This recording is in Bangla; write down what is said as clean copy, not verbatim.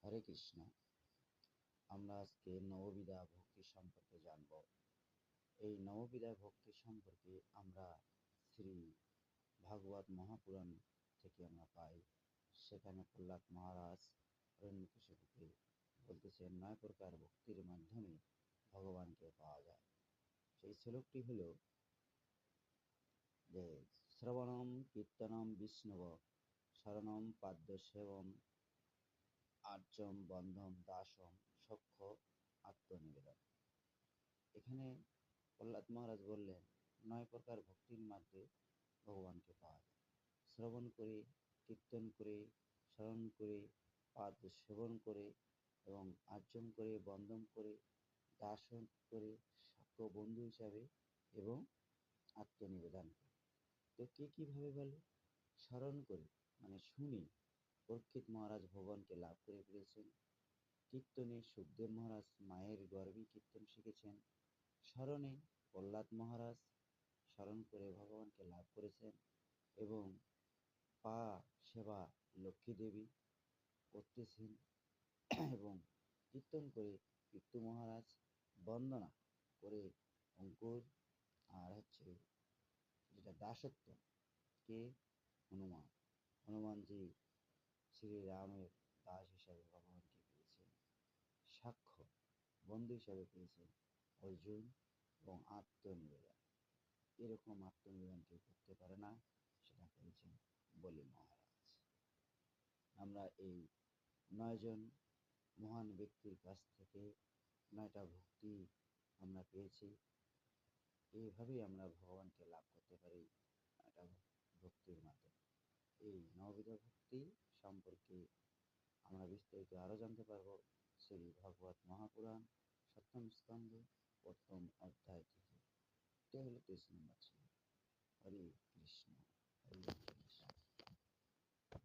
হরে কৃষ্ণ। আমরা আজকে নববিধা ভক্তি সম্পর্কে জানব। এই নববিধা ভক্তি সম্পর্কে আমরা শ্রী ভাগবত মহাপুরাণ থেকে আমরা পাই। সেখানে প্রহ্লাদ মহারাজ হিরণ্যকশিপুকে বলতেছেন 9 প্রকার ভক্তির মাধ্যমে ভগবানকে পাওয়া যায়। সেই শ্লোকটি হল যে শ্রবণম কীর্তনম বিষ্ণব শরণম পাদ্য সেবম আর্যম বন্ধম দাসম সখ্য আত্মনিবেদন। এখানে প্রহ্লাদ মহারাজ বললেন 9 প্রকার ভক্তির মাধ্যমে ভগবানকে পাওয়া যায়। শ্রবণ করে, কীর্তন করে, স্মরণ করে, পাদ সেবন করে এবং আর্যম করে, বন্ধন করে, দাসন করে, সখ্য বন্ধু হিসাবে এবং আত্মনিবেদন করে। তো কে কিভাবে বলে? স্মরণ করে মানে শুনি পরীক্ষিত মহারাজ ভগবানকে লাভ করে ফেলেছেন। কীর্তনে সুখদেব মহারাজ মায়ের গর্ভে কীর্তন শিখেছেন। স্মরণে প্রহ্লাদ মহারাজ স্মরণ করে ভগবানকে লাভ করেছেন এবং পা সেবা লক্ষ্মী দেবী করতেছেন এবং কীর্তন করে পিতৃ মহারাজ বন্দনা করে অঙ্কুর আর যেটা দাসত্ব কে হনুমানজি শ্রীরামের দাস হিসাবে ভগবানকে পেয়েছেন। সাক্ষ্য বন্ধু হিসাবে পেয়েছেন অর্জুন এবং আত্মনিবেদন। এরকম আত্মনিবেদন কেউ করতে পারে না, সেটা করেছেন বলি মহারাজ। আমরা এই 9 জন মহান ব্যক্তির কাছ থেকে 9টা ভক্তি আমরা পেয়েছি। এইভাবেই আমরা ভগবানকে লাভ করতে পারি 9টা ভক্তির মাধ্যমে। এই নববিধ ভক্তি সম্পর্কে আমরা বিস্তারিত আরো জানতে পারবো শ্রী ভাগবত মহাপুরাণ 7ম স্কন্ধ 1ম অধ্যায় থেকে। এটা হলো 23 নম্বর।